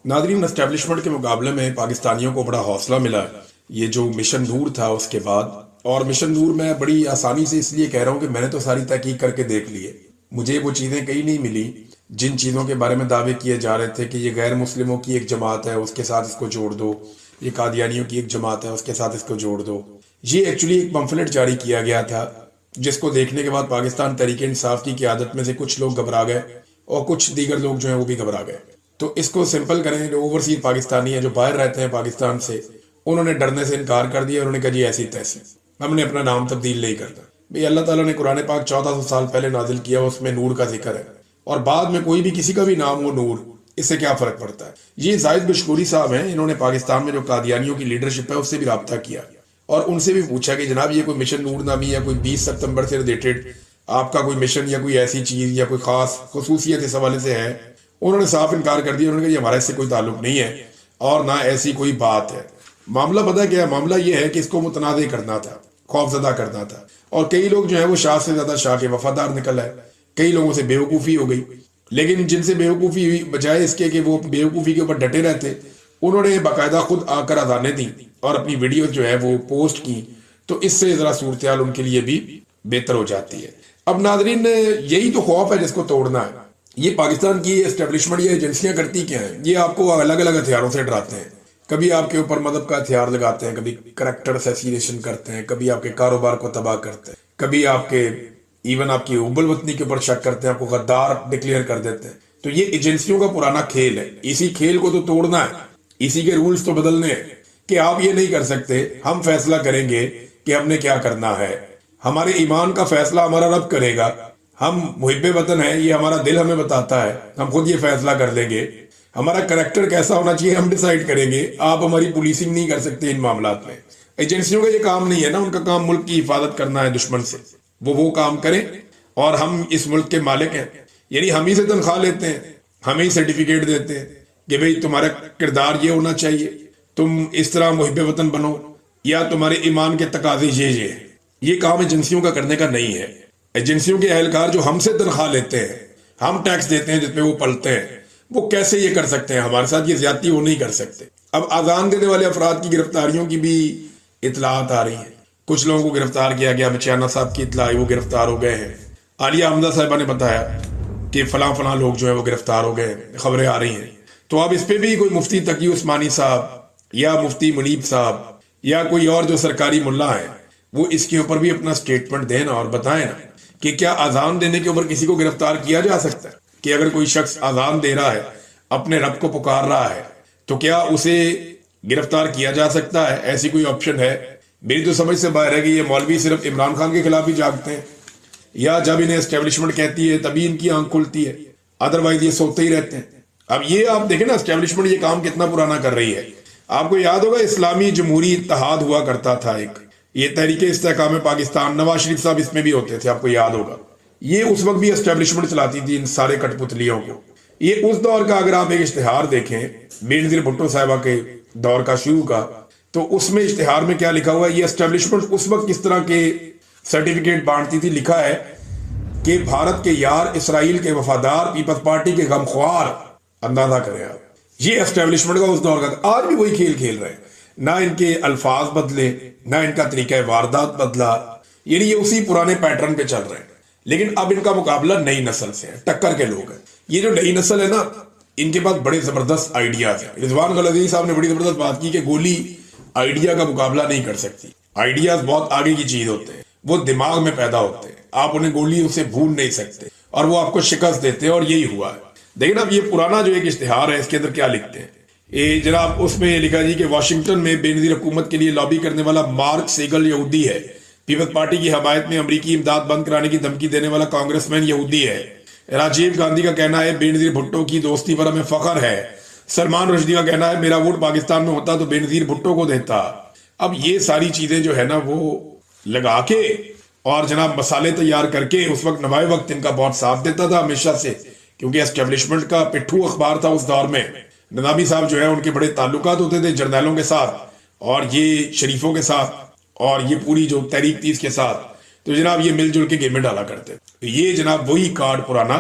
Nadreen, establishment के मुकाबले में पाकिस्तानियों को बड़ा हौसला मिला है ये जो मिशन नूर था उसके बाद। और मिशन नूर मैं बड़ी आसानी से इसलिए कह रहा हूँ कि मैंने तो सारी तहकीक करके देख ली है। मुझे वो चीज़ें कहीं नहीं मिली जिन चीज़ों के बारे में दावे किए जा रहे थे कि ये गैर मुस्लिमों की एक जमात है उसके साथ इसको जोड़ दो, ये कादियानियों की एक जमात है उसके साथ इसको जोड़ दो। ये एक्चुअली एक पम्फलेट जारी किया गया था जिसको देखने के बाद पाकिस्तान तहरीक इंसाफ की क़यादत में से कुछ लोग घबरा गए और कुछ दीगर लोग जो हैं वो भी घबरा गए। तो इसको सिंपल करें, जो ओवरसीज पाकिस्तानी है जो बाहर रहते हैं पाकिस्तान से, उन्होंने डरने से इनकार कर दिया। उन्होंने कहा जी ऐसी तैसी, हमने अपना नाम तब्दील नहीं करना। भाई अल्लाह ताला ने कुरान पाक 1400 साल पहले नाजिल किया, उसमें नूर का जिक्र है और बाद में कोई भी किसी का भी नाम हो नूर, इससे क्या फर्क पड़ता है। ये जाहिद बशकूरी साहब हैं, इन्होंने पाकिस्तान में जो कादियानियों की लीडरशिप है उससे भी रब्ता किया और उनसे भी पूछा कि जनाब ये कोई मिशन नूर नामी या कोई 20 सितंबर से रिलेटेड आपका कोई मिशन या कोई ऐसी चीज या कोई खास खसूसियत इस हवाले से है। उन्होंने साफ इनकार कर दिया। उन्होंने कहा हमारा इससे कोई ताल्लुक नहीं है और ना ऐसी कोई बात है। मामला पता क्या है, मामला ये है कि इसको मुतनाज़ करना था, खौफजदा करना था। और कई लोग जो है वो शाह से ज्यादा शाह के वफादार निकल आए। कई लोगों से बेवकूफ़ी हो गई, लेकिन जिनसे बेवकूफ़ी हुई बजाय इसके कि वो बेवकूफ़ी के ऊपर डटे रहते, उन्होंने बाकायदा खुद आकर अजानें दी और अपनी वीडियो जो है वो पोस्ट की। तो इससे ज़रा सूरत हाल उनके लिए भी बेहतर हो जाती है। अब नाजरीन, यही तो खौफ है जिसको तोड़ना है। ये पाकिस्तान की एस्टेब्लिशमेंट, ये एजेंसियां करती क्या हैं, ये आपको अलग अलग हथियारों से डराते हैं। कभी आपके ऊपर मदद का हथियार लगाते हैं, कभी करैक्टर असैसिनेशन करते हैं, कभी आपके कारोबार को तबाह करते हैं, कभी आपके इवन आपकी उबल वतनी के ऊपर शक करते हैं, आपको गद्दार डिक्लेयर कर देते हैं। तो ये एजेंसियों का पुराना खेल है। इसी खेल को तो तोड़ना है, इसी के रूल्स तो बदलने हैं कि आप ये नहीं कर सकते, हम फैसला करेंगे कि हमने क्या करना है। हमारे ईमान का फैसला हमारा रब करेगा। हम मुहिब्बे वतन है, ये हमारा दिल हमें बताता है, हम खुद ये फैसला कर लेंगे। हमारा करैक्टर कैसा होना चाहिए हम डिसाइड करेंगे। आप हमारी पुलिसिंग नहीं कर सकते इन मामलात में। एजेंसियों का ये काम नहीं है ना, उनका काम मुल्क की हिफाजत करना है दुश्मन से। वो काम करें और हम इस मुल्क के मालिक हैं, यानी हम ही से तनख्वाह लेते हैं, हमें ही सर्टिफिकेट देते हैं कि भाई तुम्हारा किरदार ये होना चाहिए, तुम इस तरह मुहिब्बे वतन बनो, या तुम्हारे ईमान के तकाजे ये हैं। ये काम एजेंसियों का करने का नहीं है। एजेंसियों के अहलकार जो हमसे तनख्वाह लेते हैं, हम टैक्स देते हैं जिसपे वो पलते हैं, वो कैसे ये कर सकते हैं हमारे साथ? ये ज्यादती वो नहीं कर सकते। अब आजान देने वाले अफराद की गिरफ्तारियों की भी इतलात आ रही है। कुछ लोगों को गिरफ्तार किया गया, बचियाना साहब की इतला आई, वो गिरफ्तार हो गए हैं। आलिया हमजा साहिबा ने बताया कि फलां फलां लोग जो है वो गिरफ्तार हो गए, खबरें आ रही हैं। तो अब इस पे भी कोई मुफ्ती तकी उस्मानी साहब या मुफ्ती मुनीब साहब या कोई और जो सरकारी मुल्ला है, वो इसके ऊपर भी अपना स्टेटमेंट दें और बताएं ना कि क्या आजान देने के ऊपर किसी को गिरफ्तार किया जा सकता है? कि अगर कोई शख्स आजान दे रहा है, अपने रब को पुकार रहा है, तो क्या उसे गिरफ्तार किया जा सकता है? ऐसी कोई ऑप्शन है? मेरी तो समझ से बाहर है कि ये मौलवी सिर्फ इमरान खान के खिलाफ ही जागते हैं, या जब इन्हें एस्टेब्लिशमेंट कहती है तभी इनकी आंख खुलती है, अदरवाइज ये सोते ही रहते हैं। अब ये आप देखें ना, एस्टेब्लिशमेंट ये काम कितना पुराना कर रही है। आपको याद होगा इस्लामी जमहूरी इत्तेहाद हुआ करता था एक, ये तहरीके इस्तेहकाम पाकिस्तान, नवाज शरीफ साहब इसमें भी होते थे, आपको याद होगा। ये उस वक्त भी एस्टेब्लिशमेंट चलाती थी इन सारे कठपुतलियों को। ये उस दौर का अगर आप एक इश्तिहार देखें, बेनजीर भुट्टो साहिबा के दौर का, शुरू का, तो उसमें इश्तिहार में क्या लिखा हुआ है, ये एस्टेब्लिशमेंट उस वक्त किस तरह के सर्टिफिकेट बांटती थी। लिखा है कि भारत के यार, इसराइल के वफादार, पीपल्स पार्टी के गमख्वार। अंदाजा करें आप, ये एस्टेब्लिशमेंट का उस दौर का। आज भी वही खेल खेल रहे हैं, ना इनके अल्फाज बदले, ना इनका तरीका वारदात बदला, यानी ये उसी पुराने पैटर्न पे चल रहे हैं। लेकिन अब इनका मुकाबला नई नस्ल से है, टक्कर के लोग हैं। ये जो नई नस्ल है ना, इनके पास बड़े जबरदस्त आइडियाज हैं। रिजवान गलदी साहब ने बड़ी जबरदस्त बात की कि गोली आइडिया का मुकाबला नहीं कर सकती। आइडियाज बहुत आगे की चीज होते हैं, वो दिमाग में पैदा होते हैं, आप उन्हें गोली उसे भून नहीं सकते और वो आपको शिकस्त देते हैं। और यही हुआ है। देखिए ना, अब ये पुराना जो एक इश्तिहार है, इसके अंदर क्या लिखते हैं ये जनाब, उसमें लिखा जी कि वाशिंगटन में बेनजीर हुकूमत के लिए लॉबी करने वाला मार्क सेगल यहूदी है। पीपल्स पार्टी की हमायत में अमरीकी इमदाद बंद कराने की धमकी देने वाला कांग्रेसमैन यहूदी है। राजीव गांधी का कहना है बेनजीर भुट्टो की दोस्ती पर हमें फख्र है। सलमान रुश्दी का कहना है मेरा वोट पाकिस्तान में होता तो बेनजीर भुट्टो को देता। अब ये सारी चीजें जो है ना वो लगा के और जनाब मसाले तैयार करके, उस वक्त नवाए वक्त इनका बहुत साथ देता था हमेशा से, क्योंकि एस्टेब्लिशमेंट का पिट्ठू अखबार था उस दौर में। नदामी साहब जो है उनके बड़े ताल्लुकात होते थे जर्नैलों के साथ और ये शरीफों के साथ और ये पूरी जो तहरीक थी इसके साथ। तो जनाब ये मिलजुल के गेमें डाला करते। तो ये जनाब वही कार्ड पुराना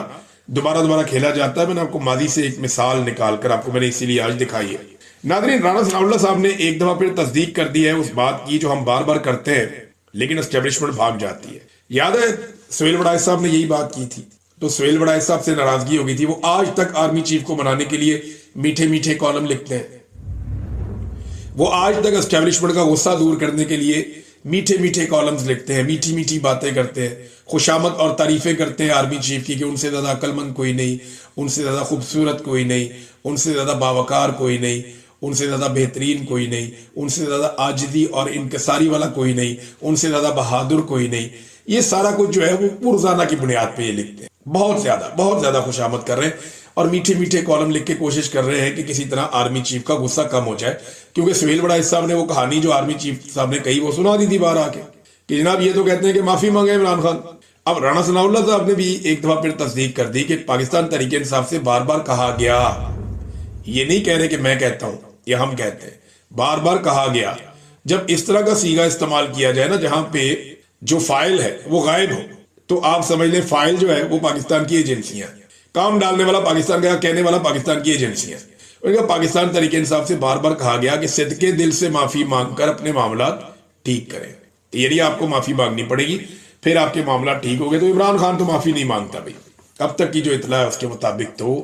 दोबारा दोबारा खेला जाता है। मैंने आपको माजी से एक मिसाल निकाल कर आपको मैंने इसीलिए आज दिखाई है। नाज़रीन, राणा सनाउल्लाह साहब ने एक दफा फिर तस्दीक कर दी है उस बात की जो हम बार बार करते हैं लेकिन एस्टेब्लिशमेंट भाग जाती है। याद है सुहेल वड़ाइच साहब ने यही बात की थी, तो सुहेल वड़ाइच साहब से नाराजगी हो गई थी। वो आज तक आर्मी चीफ को बनाने के लिए मीठे मीठे कॉलम लिखते हैं। वो आज तक एस्टेब्लिशमेंट का गुस्सा दूर करने के लिए मीठे मीठे कॉलम्स लिखते हैं, मीठी मीठी बातें करते हैं, खुशामद और तारीफें करते हैं आर्मी चीफ की कि उनसे ज्यादा अक्लमंद कोई नहीं, उनसे ज्यादा खूबसूरत कोई नहीं, उनसे ज्यादा बावकार कोई नहीं, उनसे ज्यादा बेहतरीन कोई नहीं, उनसे ज्यादा आजिजी और इनकसारी वाला कोई नहीं, उनसे ज्यादा बहादुर कोई नहीं। ये सारा कुछ जो है वो पुरजाना की बुनियाद पे ये लिखते हैं। बहुत ज्यादा खुशामद कर रहे हैं और मीठे मीठे कॉलम लिख के कोशिश कर रहे हैं कि किसी तरह आर्मी चीफ का गुस्सा कम हो जाए। क्योंकि सुहेल वड़ाइच साहब ने वो कहानी जो आर्मी चीफ साहब ने कही वो सुना दी थी बाहर आके कि जनाब ये तो कहते हैं कि माफी मांगे इमरान खान। अब राणा सनाउल्लाह साहब ने भी एक दफा फिर तस्दीक कर दी कि पाकिस्तान तहरीक इंसाफ से बार बार कहा गया, ये नहीं कह रहे कि मैं कहता हूं या हम कहते हैं, बार बार कहा गया। जब इस तरह का सीगा इस्तेमाल किया जाए ना जहां पे जो फाइल है वो गायब हो, तो आप समझ लें फाइल जो है वो पाकिस्तान की एजेंसियां, काम डालने वाला पाकिस्तान का, कहने वाला पाकिस्तान की एजेंसियां। उनका पाकिस्तान तहरीक इंसाफ से बार बार कहा गया कि सिद्के दिल से माफी मांगकर अपने मामला ठीक करें। यदि आपको माफी मांगनी पड़ेगी फिर आपके मामला ठीक हो गए। तो इमरान खान तो माफी नहीं मांगता भाई, अब तक की जो इतला है उसके मुताबिक तो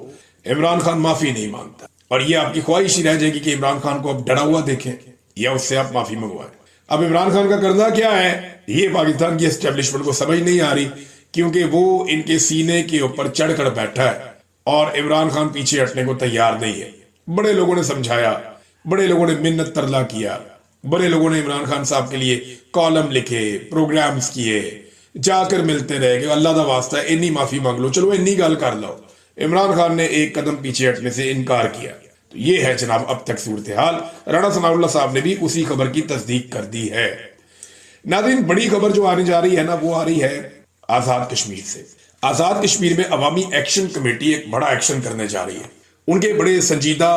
इमरान खान माफी नहीं मांगता। और ये आपकी ख्वाहिश ही रह जाएगी कि इमरान खान को अब डरा हुआ देखें या उससे आप माफी मंगवाएं। अब इमरान खान का करना क्या है ये पाकिस्तान की एस्टेब्लिशमेंट को समझ नहीं आ रही, क्योंकि वो इनके सीने के ऊपर चढ़कर बैठा है और इमरान खान पीछे हटने को तैयार नहीं है। बड़े लोगों ने समझाया, बड़े लोगों ने मिन्नत तरला किया, बड़े लोगों ने इमरान खान साहब के लिए कॉलम लिखे, प्रोग्राम्स किए, जाकर मिलते रहे कि अल्लाह दा वास्ता है इन्नी माफी मांग लो, चलो इन्नी गल कर लो। इमरान खान ने एक कदम पीछे हटने से इनकार किया। तो ये है जनाब अब तक सूरत हाल। राणा सनाउल्लाह साहब ने भी उसी खबर की तस्दीक कर दी है। नाज़रीन, बड़ी खबर जो आने जा रही है ना वो आ रही है आजाद कश्मीर से। आजाद कश्मीर में अवामी एक्शन कमेटी एक बड़ा एक्शन करने जा रही है। उनके बड़े संजीदा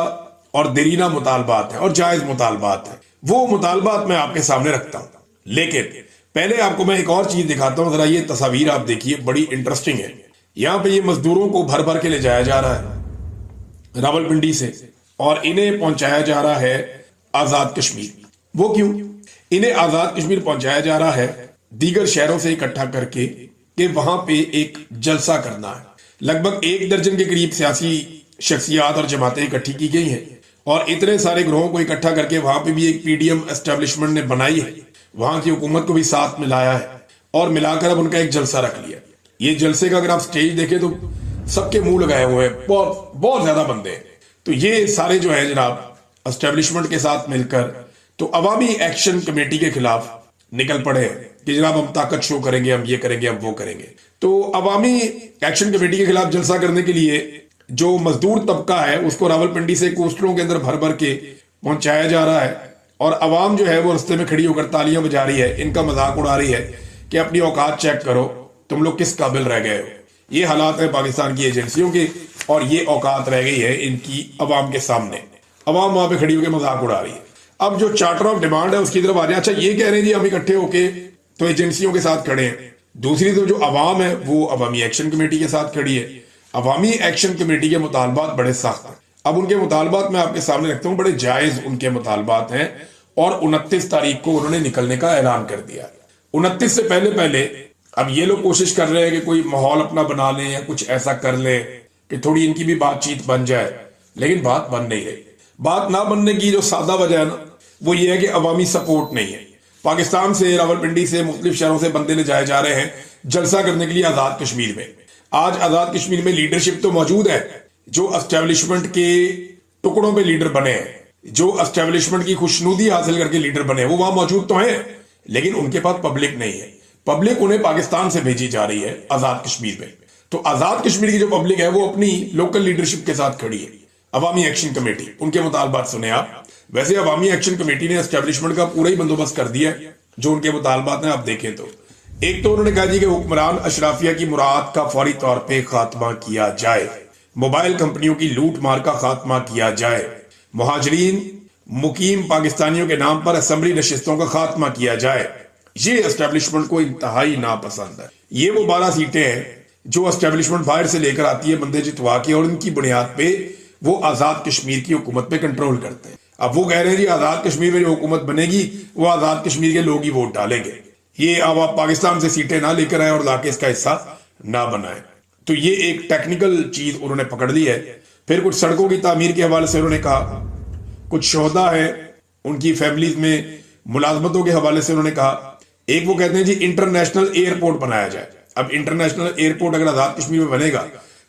और देरीना मुतालबात हैं और जायज मुतालबात हैं। वो मुतालबात मैं आपके सामने रखता हूं, लेकिन पहले आपको मैं एक और चीज दिखाता हूं। जरा ये तस्वीर आप देखिए, बड़ी इंटरेस्टिंग है। यहां पे ये मजदूरों को भर भर के ले जाया जा रहा है रावलपिंडी से और इन्हें पहुंचाया जा रहा है आजाद कश्मीर। वो क्यों? इन्हें आजाद कश्मीर पहुंचाया जा रहा है दीगर शहरों से इकट्ठा करके कि वहां पे एक जलसा करना है। लगभग 1 दर्जन के करीब सियासी शख्सियात और जमातें इकट्ठी की गई हैं और इतने सारे ग्रोहों को इकट्ठा करके वहां पे भी एक पीडीएम एस्टेब्लिशमेंट ने बनाई है, वहां की हुकूमत को भी साथ मिलाया है और मिलाकर अब उनका एक जलसा रख लिया। ये जलसे का अगर आप स्टेज देखें तो सबके मुंह लगाए हुए हैं, बहुत ज्यादा बंदे हैं। तो ये सारे जो है जनाब एस्टेब्लिशमेंट के साथ मिलकर तो अवामी एक्शन कमेटी के खिलाफ निकल पड़े हैं कि जनाब हम ताकत शो करेंगे, हम ये करेंगे, हम वो करेंगे। तो अवामी एक्शन कमेटी के खिलाफ जलसा करने के लिए जो मजदूर तबका है उसको रावलपिंडी से कोस्टरों के अंदर भर भर के पहुंचाया जा रहा है और अवाम जो है वो रास्ते में खड़ी होकर तालियां बजा रही है, इनका मजाक उड़ा रही है कि अपनी औकात चेक करो, तुम लोग किस काबिल रह गए हो। ये हालात है पाकिस्तान की एजेंसियों के और ये औकात रह गई है इनकी अवाम के सामने। अवाम वहां पे खड़ी होकर मजाक उड़ा रही है। अब जो चार्टर ऑफ डिमांड है उसकी तरफ आ जाए। अच्छा, ये कह रहे हैं जी हम इकट्ठे होके तो एजेंसियों के साथ खड़े हैं। दूसरी तो जो अवाम है वो अवामी एक्शन कमेटी के साथ खड़ी है। अवामी एक्शन कमेटी के मुतालबात बड़े सख्त हैं। अब उनके मुतालबात मैं आपके सामने रखता हूं, बड़े जायज उनके मुतालबात हैं और 29 तारीख को उन्होंने निकलने का ऐलान कर दिया। 29 से पहले अब ये लोग कोशिश कर रहे हैं कि कोई माहौल अपना बना लें या कुछ ऐसा कर ले कि थोड़ी इनकी भी बातचीत बन जाए, लेकिन बात बन नहीं रही। बात ना बनने की जो सादा वजह है ना वो ये है कि अवामी सपोर्ट नहीं है। पाकिस्तान से, रावलपिंडी से, मुख्तलिफ शहरों से बंदे ले जाए जा रहे हैं जलसा करने के लिए आजाद कश्मीर में। आज आजाद कश्मीर में लीडरशिप तो मौजूद है, जो एस्टेब्लिशमेंट के टुकड़ों पे लीडर बने हैं, जो एस्टेब्लिशमेंट की खुशनुदी हासिल करके लीडर बने हैं, वो वहां मौजूद तो हैं, लेकिन उनके पास पब्लिक नहीं है। पब्लिक उन्हें पाकिस्तान से भेजी जा रही है आजाद कश्मीर में। तो आजाद कश्मीर की जो पब्लिक है वो अपनी लोकल लीडरशिप के साथ खड़ी है। अवामी एक्शन कमेटी, उनके मुतालबात सुने आप। वैसे अवामी एक्शन कमेटी ने एस्टेब्लिशमेंट का पूरा ही बंदोबस्त कर दिया है। जो उनके मुतालबात हैं आप देखें तो एक तो उन्होंने कहा जी कि हुक्मरान अशराफिया की मुराद का फौरी तौर पे खात्मा किया जाए, मोबाइल कंपनियों की लूट मार का खात्मा किया जाए, मुहाजिरीन मुकीम पाकिस्तानियों के नाम पर असेंबली नशिस्तों का खात्मा किया जाए। ये एस्टेब्लिशमेंट को इंतहाई नापसंद है। ये वो 12 सीटें हैं جو اسٹیبلشمنٹ باہر سے لے کر آتی ہے بندے جتوا کے، اور ان کی بنیاد پہ وہ آزاد کشمیر کی حکومت پہ کنٹرول کرتے ہیں. اب وہ کہہ رہے ہیں جی آزاد کشمیر میں جو حکومت بنے گی وہ آزاد کشمیر کے لوگ ہی ووٹ ڈالیں گے. یہ اب آپ پاکستان سے سیٹیں نہ لے کر آئے اور لا کے اس کا حصہ نہ بنائیں. تو یہ ایک ٹیکنیکل چیز انہوں نے پکڑ لی ہے. پھر کچھ سڑکوں کی تعمیر کے حوالے سے انہوں نے کہا، کچھ شہداء ہیں ان کی فیملیز میں ملازمتوں کے حوالے سے انہوں نے کہا. ایک وہ کہتے ہیں جی انٹرنیشنل ایئرپورٹ بنایا جائے. اب انٹرنیشنل ایئرپورٹ اگر آزاد کشمیر میں بنے گا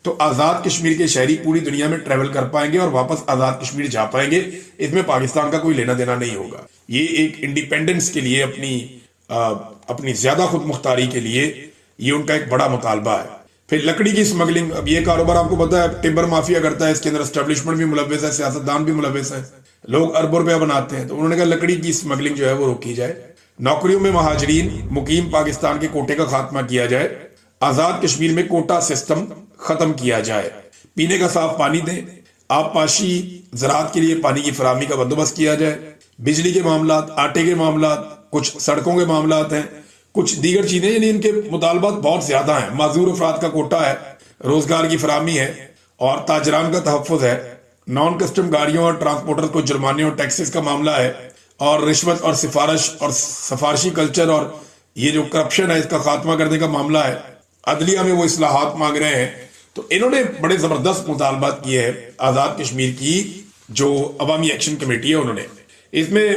تو آزاد کشمیر کے شہری پوری دنیا میں ٹریول کر پائیں گے اور واپس آزاد کشمیر جا پائیں گے. اس میں پاکستان کا کوئی لینا دینا نہیں ہوگا. یہ ایک انڈیپینڈنس کے لیے، اپنی زیادہ خود مختاری کے لیے یہ ان کا ایک بڑا مطالبہ ہے. پھر لکڑی کی اسمگلنگ. اب یہ کاروبار آپ کو پتا ہے ٹمبر مافیا کرتا ہے، اس کے اندر اسٹیبلشمنٹ بھی ملوث ہے، سیاستدان بھی ملوث ہیں، لوگ اربوں روپیہ بناتے ہیں. تو انہوں نے کہا لکڑی کی اسمگلنگ جو ہے وہ روکی جائے. نوکریوں میں مہاجرین مقیم پاکستان کے کوٹے کا خاتمہ کیا جائے. آزاد کشمیر میں کوٹا سسٹم ختم کیا جائے. پینے کا صاف پانی دیں. آبپاشی زراعت کے لیے پانی کی فراہمی کا بندوبست کیا جائے. بجلی کے معاملات، آٹے کے معاملات، کچھ سڑکوں کے معاملات ہیں، کچھ دیگر چیزیں. یعنی ان کے مطالبات بہت زیادہ ہیں. معذور افراد کا کوٹا ہے، روزگار کی فراہمی ہے اور تاجران کا تحفظ ہے. نان کسٹم گاڑیوں اور ٹرانسپورٹر کو جرمانے اور ٹیکسز کا معاملہ ہے، اور رشوت اور سفارشی کلچر اور یہ جو کرپشن ہے اس کا خاتمہ کرنے کا معاملہ ہے. عدلیہ میں وہ اصلاحات مانگ رہے ہیں. تو انہوں نے بڑے زبردست مطالبات کیے ہیں. آزاد کشمیر کی جو عوامی ایکشن کمیٹی ہے انہوں نے اس میں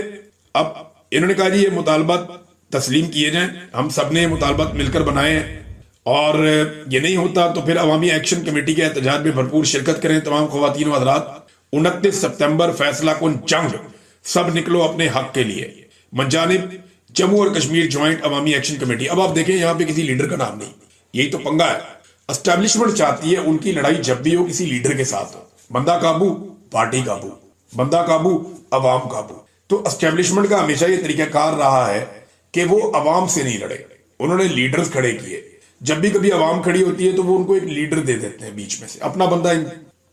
اب انہوں نے کہا جی یہ مطالبات تسلیم کیے جائیں. ہم سب نے یہ مطالبات مل کر بنائے ہیں اور یہ نہیں ہوتا تو پھر عوامی ایکشن کمیٹی کے احتجاج میں بھرپور شرکت کریں تمام خواتین و حضرات. 29 سپتمبر فیصلہ کن جنگ، سب نکلو اپنے حق کے لیے. منجانب جموں اور کشمیر جوائنٹ عوامی ایکشن کمیٹی. اب آپ دیکھیں یہاں پہ کسی لیڈر کا نام نہیں. یہی تو پنگا ہے. اسٹیبلشمنٹ چاہتی ہے ان کی لڑائی جب بھی ہو کسی لیڈر کے ساتھ ہو. بندہ قابو پارٹی قابو، بندہ قابو عوام قابو. تو اسٹیبلشمنٹ کا ہمیشہ یہ طریقہ کار رہا ہے کہ وہ عوام سے نہیں لڑے. انہوں نے لیڈرز کھڑے کیے. جب بھی کبھی عوام کھڑی ہوتی ہے تو وہ ان کو ایک لیڈر دے دیتے ہیں، بیچ میں سے اپنا بندہ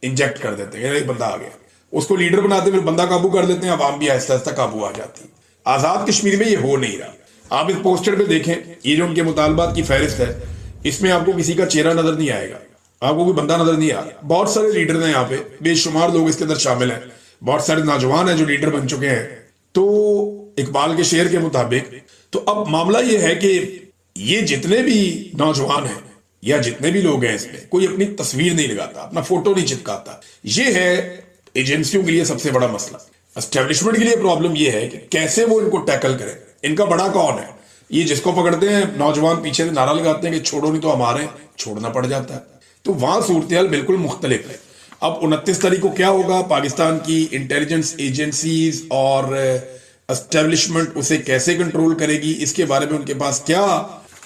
انجیکٹ کر دیتے ہیں. ایک بندہ آ گیا، اس کو لیڈر بناتے، پھر بندہ قابو کر دیتے ہیں، عوام بھی آہستہ آہستہ قابو آ جاتی. آزاد کشمیر میں یہ ہو نہیں رہا. آپ اس پوسٹر پہ دیکھیں، یہ جو ان کے مطالبات کی فہرست ہے اس میں آپ کو کسی کا چہرہ نظر نہیں آئے گا، آپ کو کوئی بندہ نظر نہیں آ رہا. بہت سارے لیڈر ہیں یہاں پہ، بے شمار لوگ اس کے اندر شامل ہیں. بہت سارے نوجوان ہیں جو لیڈر بن چکے ہیں. تو اقبال کے شعر کے مطابق تو اب معاملہ یہ ہے کہ یہ جتنے بھی نوجوان ہیں یا جتنے بھی لوگ ہیں اس میں کوئی اپنی تصویر نہیں لگاتا، اپنا فوٹو نہیں چپکاتا. یہ ہے ایجنسیوں کے لیے سب سے بڑا مسئلہ. اسٹیبلشمنٹ کے لیے پرابلم یہ ہے کہ کیسے وہ ان کو ٹیکل کریں. ان کا بڑا کون ہے؟ یہ جس کو پکڑتے ہیں نوجوان پیچھے سے نعرہ لگاتے ہیں کہ چھوڑو نہیں تو ہمارے، چھوڑنا پڑ جاتا ہے. تو وہاں صورتحال بالکل مختلف ہے. اب 29 تاریخ کو کیا ہوگا، پاکستان کی انٹیلیجنس ایجنسیز اور اسٹیبلشمنٹ اسے کیسے کنٹرول کرے گی، اس کے بارے میں ان کے پاس کیا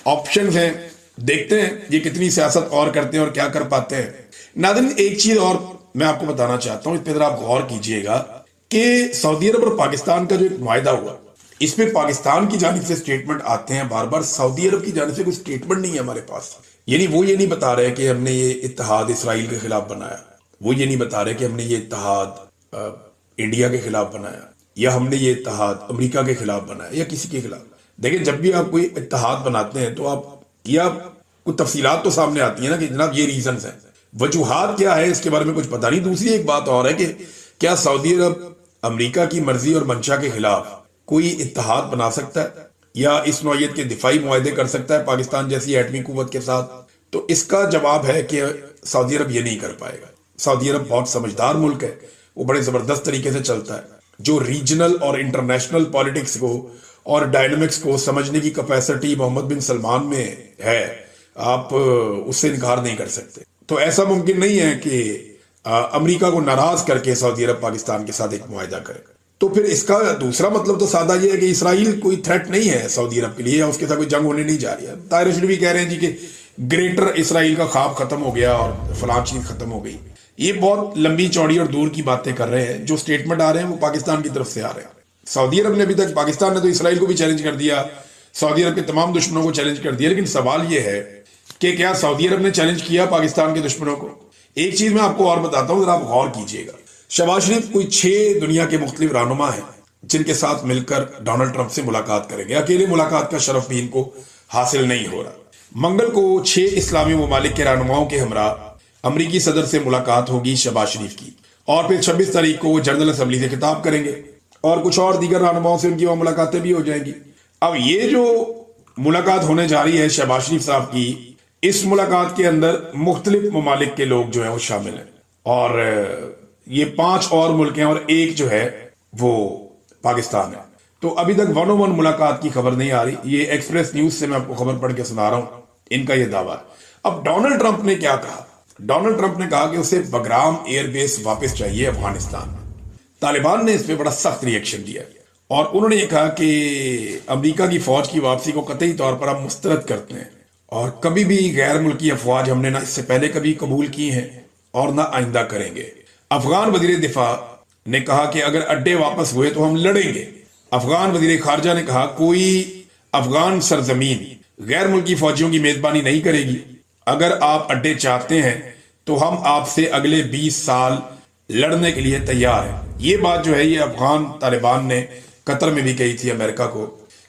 آپشنز ہیں. دیکھتے ہیں یہ کتنی سیاست اور کرتے ہیں اور کیا کر پاتے ہیں. ناظرین ایک چیز اور میں آپ کو بتانا چاہتا ہوں، اس پہ ذرا آپ غور کیجئے گا کہ سعودی عرب اور پاکستان کا جو ایک معاہدہ ہوا اس میں پاکستان کی جانب سے سٹیٹمنٹ آتے ہیں بار بار، سعودی عرب کی جانب سے کوئی سٹیٹمنٹ نہیں ہے ہمارے پاس. یعنی وہ یہ نہیں بتا رہے کہ ہم نے یہ اتحاد اسرائیل کے خلاف بنایا، وہ یہ نہیں بتا رہے کہ ہم نے یہ اتحاد انڈیا کے خلاف بنایا، یا ہم نے یہ اتحاد امریکہ کے خلاف بنایا یا کسی کے خلاف. دیکھیں جب بھی آپ کوئی اتحاد بناتے ہیں تو آپ یا کوئی تفصیلات تو سامنے آتی ہیں نا کہ جناب یہ ریزنز ہیں، وجوہات کیا ہے اس کے بارے میں کچھ پتہ نہیں. دوسری ایک بات اور ہے کہ کیا سعودی عرب امریکہ کی مرضی اور منشا کے خلاف کوئی اتحاد بنا سکتا ہے یا اس نوعیت کے دفاعی معاہدے کر سکتا ہے پاکستان جیسی ایٹمی قوت کے ساتھ؟ تو اس کا جواب ہے کہ سعودی عرب یہ نہیں کر پائے گا. سعودی عرب بہت سمجھدار ملک ہے، وہ بڑے زبردست طریقے سے چلتا ہے. جو ریجنل اور انٹرنیشنل پالیٹکس کو اور ڈائنامکس کو سمجھنے کی کیپیسٹی محمد بن سلمان میں ہے، آپ اس سے انکار نہیں کر سکتے. تو ایسا ممکن نہیں ہے کہ امریکہ کو ناراض کر کے سعودی عرب پاکستان کے ساتھ ایک معاہدہ کرے. تو پھر اس کا دوسرا مطلب تو سادہ یہ ہے کہ اسرائیل کوئی تھریٹ نہیں ہے سعودی عرب کے لیے، یا اس کے ساتھ کوئی جنگ ہونے نہیں جا رہی ہے. طاہر اشرفی کہہ رہے ہیں جی کہ گریٹر اسرائیل کا خواب ختم ہو گیا اور فلاں چیز ختم ہو گئی. یہ بہت لمبی چوڑی اور دور کی باتیں کر رہے ہیں. جو سٹیٹمنٹ آ رہے ہیں وہ پاکستان کی طرف سے آ رہے ہیں. سعودی عرب نے ابھی تک، پاکستان نے تو اسرائیل کو بھی چیلنج کر دیا، سعودی عرب کے تمام دشمنوں کو چیلنج کر دیا. لیکن سوال یہ ہے کہ کیا سعودی عرب نے چیلنج کیا پاکستان کے دشمنوں کو؟ ایک چیز میں آپ کو اور بتاتا ہوں، ذرا آپ غور کیجئے گا. شہباز شریف کوئی 6 دنیا کے مختلف رہنما ہیں جن کے ساتھ مل کر ڈونلڈ ٹرمپ سے ملاقات کریں گے. اکیلے ملاقات کا شرف بھی ان کو حاصل نہیں ہو رہا. मंगल को 6 इस्लामी ममालिक के रहनुमाओं के हमरा अमरीकी सदर से मुलाकात होगी शहबाज शरीफ की, और फिर 26 तारीख को वो जनरल असम्बली से खिताब करेंगे और कुछ और दीगर रहनुमाओं से उनकी वहां मुलाकातें भी हो जाएंगी। अब ये जो मुलाकात होने जा रही है शहबाज शरीफ साहब की, इस मुलाकात के अंदर मुख्तलिफ ममालिक के लोग जो है वो शामिल हैं, और ये 5 और मुल्क हैं और एक जो है वो पाकिस्तान है। तो अभी तक 1-on-1 मुलाकात की खबर नहीं आ रही, ये एक्सप्रेस न्यूज से मैं आपको खबर पढ़ के सुना रहा हूं, इनका ये दावा। अब डोनाल्ड ट्रंप ने क्या कहा? डोनाल्ड ट्रंप ने कहा कि उसे बगराम एयरबेस वापस चाहिए अफगानिस्तान। तालिबान ने इस पे बड़ा सख्त रिएक्शन दिया और उन्होंने ये कहा कि अमेरिका की फौज की वापसी को कतई तौर पर हम मुस्तरद करते हैं, और कभी भी गैर मुल्की अफवाज हमने ना इससे पहले कभी कबूल की हैं और ना आइंदा करेंगे। अफगान वजीर दिफा ने कहा कि अगर अड्डे वापस हुए तो हम लड़ेंगे। अफगान वजीर खारजा ने कहा कोई अफगान सरजमीन गैर मुल्की फौजियों की मेजबानी नहीं करेगी। अगर आप अड्डे चाहते हैं तो हम आपसे अगले 20 साल लड़ने के लिए तैयार हैं। ये बात जो है ये अफगान तालिबान ने कतर में भी कही थी अमेरिका को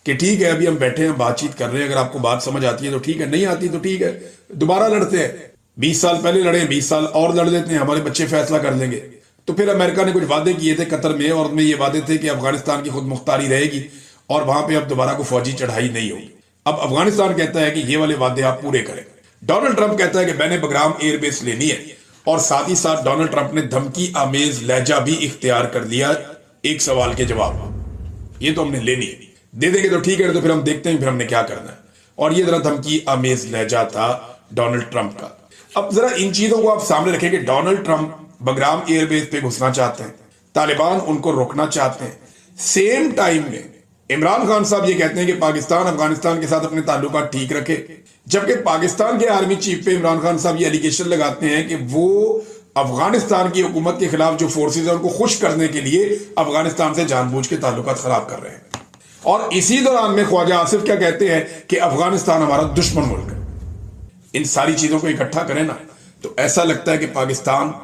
कि ठीक है अभी हम बैठे हैं बातचीत कर रहे हैं, अगर आपको बात समझ आती है तो ठीक है, नहीं आती तो ठीक है, दोबारा लड़ते हैं। 20 साल पहले लड़े, 20 साल और लड़ लेते हैं, हमारे बच्चे फैसला कर लेंगे। तो फिर अमेरिका ने कुछ वादे किए थे कतर में, और उनमें ये वादे थे कि अफगानिस्तान की खुद मुख्तारी रहेगी और वहां पे अब दोबारा को फौजी चढ़ाई नहीं होगी। अब अफगानिस्तान कहता है कि ये वाले वादे आप पूरे करें। डोनाल्ड ट्रंप कहता है कि मैंने बगराम एयरबेस लेनी है, और साथ ही साथ डोनाल्ड ट्रंप ने धमकी आमेज लहजा भी इख्तियार कर लिया एक सवाल के जवाब, ये तो हमने लेनी है, दे देंगे तो ठीक है, तो फिर हम देखते हैं फिर हमने क्या करना है। और ये जरा धमकी आमेज लहजा था डोनाल्ड ट्रंप का। अब जरा इन चीजों को आप सामने रखें कि डोनाल्ड ट्रंप बगराम एयरबेस पे घुसना चाहते हैं, तालिबान उनको रोकना चाहते हैं, सेम टाइम में इमरान खान साहब ये कहते हैं कि पाकिस्तान अफगानिस्तान के साथ अपने ताल्लुकात ठीक रखे, जबकि पाकिस्तान के आर्मी चीफ पे इमरान खान साहब ये एलिगेशन लगाते हैं कि वो अफगानिस्तान की हुकूमत के खिलाफ जो फोर्सेज है उनको खुश करने के लिए अफगानिस्तान से जानबूझ के ताल्लुकात खराब कर रहे हैं। और इसी दौरान में ख्वाजा आसिफ क्या कहते हैं कि अफगानिस्तान हमारा दुश्मन मुल्क है। इन सारी चीजों को इकट्ठा करें ना तो ऐसा लगता है कि पाकिस्तान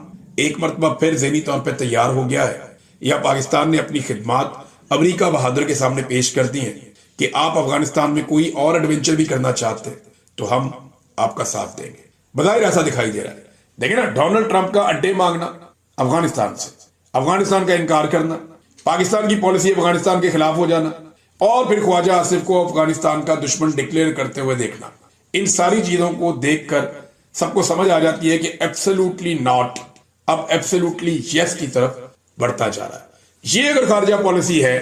एक मरतबा फिर ज़हनी तौर पर तैयार हो गया है, या पाकिस्तान ने अपनी खिदमात अमरीका बहादुर के सामने पेश कर दी हैं कि आप अफगानिस्तान में कोई और एडवेंचर भी करना चाहते हैं तो हम आपका साथ देंगे। बज़ाहिर ऐसा दिखाई दे रहा है। देखिए ना, डोनाल्ड ट्रंप का अड्डे मांगना अफगानिस्तान से, अफगानिस्तान का इनकार करना, पाकिस्तान की पॉलिसी अफगानिस्तान के खिलाफ हो जाना, और फिर ख्वाजा आसिफ को अफगानिस्तान का दुश्मन डिक्लेयर करते हुए देखना। इन सारी चीजों को देखकर सबको समझ आ जाती है कि एब्सोल्युटली नॉट अब एब्सोल्युटली यस की तरफ बढ़ता जा रहा है। ये अगर खारजा पॉलिसी है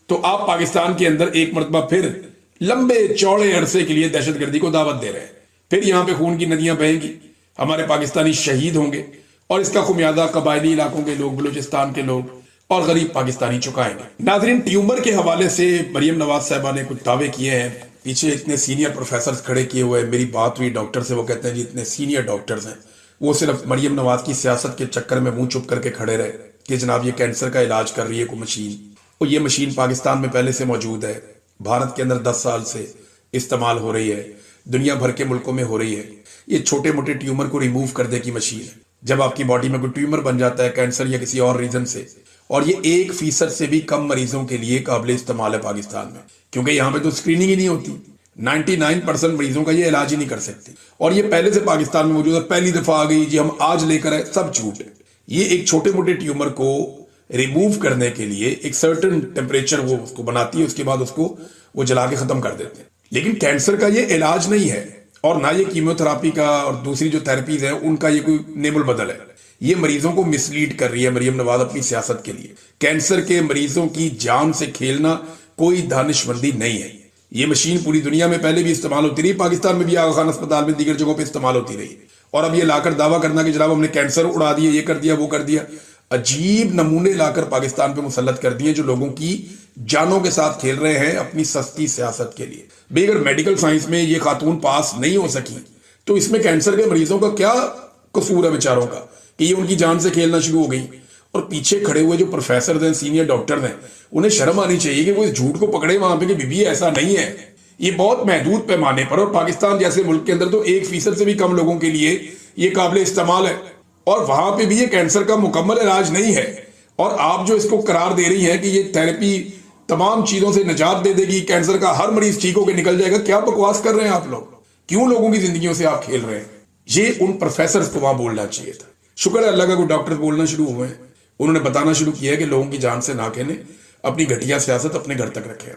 तो आप पाकिस्तान के अंदर एक मरतबा फिर लंबे चौड़े अरसे के लिए दहशतगर्दी को दावत दे रहे हैं। फिर यहां पे खून की नदियां बहेंगी, हमारे पाकिस्तानी शहीद होंगे, और इसका खुमियाजा कबायली इलाकों के लोग, बलूचिस्तान के लोग और गरीब पाकिस्तानी चुकाएंगे। नाजरीन, ट्यूमर के हवाले से मरियम नवाज साहबा ने कुछ दावे किए हैं। पीछे इतने सीनियर प्रोफेसर खड़े किए हुए, मेरी बात हुई डॉक्टर से, वो कहते हैं जी इतने सीनियर डॉक्टर्स हैं, वो सिर्फ मरियम नवाज की सियासत के चक्कर में मुंह चुप करके खड़े रहे कि जनाब ये कैंसर का इलाज कर रही है कोई मशीन, और ये मशीन पाकिस्तान में पहले से मौजूद है, भारत के अंदर 10 साल से इस्तेमाल हो रही है, दुनिया भर के मुल्कों में हो रही है। ये छोटे मोटे ट्यूमर को रिमूव करने की मशीन है। जब आपकी बॉडी में कोई ट्यूमर बन जाता है कैंसर या किसी और रीजन से, और ये 1% से भी कम मरीजों के लिए काबिल इस्तेमाल है पाकिस्तान में, क्योंकि यहाँ पे तो स्क्रीनिंग ही नहीं होती। 99% मरीजों का ये इलाज ही नहीं कर सकती, और ये पहले से पाकिस्तान में मौजूद है, पहली दफा आ गई जी हम आज लेकर आए, सब झूठ है। ये एक छोटे मोटे ट्यूमर को रिमूव करने के लिए एक सर्टेन टेम्परेचर वो उसको बनाती है, उसके बाद उसको वो जला के खत्म कर देते हैं। लेकिन कैंसर का ये इलाज नहीं है, और ना ये कीमोथेरापी का और दूसरी जो थेरेपीज है उनका ये कोई नेबुल बदल है। ये मरीजों को मिसलीड कर रही है मरियम नवाज अपनी सियासत के लिए। कैंसर के मरीजों की जान से खेलना कोई दानिशमंदी नहीं है। ये मशीन पूरी दुनिया में पहले भी इस्तेमाल होती रही, पाकिस्तान में भी आगा खान अस्पताल में दीगर जगहों पे इस्तेमाल होती रही, और अब ये लाकर दावा करना कि जनाब हमने कैंसर उड़ा दिया, ये कर दिया, वो कर दिया, अजीब नमूने लाकर पाकिस्तान पे मुसल्लत कर दिए जो लोगों की जानों के साथ खेल रहे हैं अपनी सस्ती सियासत के लिए। भाई अगर मेडिकल साइंस में ये खातून पास नहीं हो सकी तो इसमें कैंसर के मरीजों का क्या कसूर है बेचारों का कि ये उनकी जान से खेलना शुरू हो गई। और पीछे खड़े हुए जो प्रोफेसर हैं, सीनियर डॉक्टर हैं, उन्हें शर्म आनी चाहिए कि वो इस झूठ को पकड़े वहां पे कि बीबी ऐसा नहीं है। ये बहुत महदूद पैमाने पर, और पाकिस्तान जैसे मुल्क के अंदर तो 1% से भी कम लोगों के लिए ये काबिल इस्तेमाल है, और वहां पे भी ये कैंसर का मुकम्मल इलाज नहीं है। और आप जो इसको करार दे रही हैं कि ये थेरेपी तमाम चीजों से निजात दे देगी, कैंसर का हर मरीज ठीक होकर निकल जाएगा, क्या बकवास कर रहे हैं आप लोग? کیوں لوگوں کی زندگیوں سے آپ کھیل رہے ہیں؟ یہ ان پروفیسرز کو وہاں بولنا چاہیے تھا. شکر ہے اللہ کا کوئی ڈاکٹر بولنا شروع ہوئے ہیں, انہوں نے بتانا شروع کیا ہے کہ لوگوں کی جان سے نہ کھیلیں, اپنی گھٹیا سیاست اپنے گھر تک رکھیں.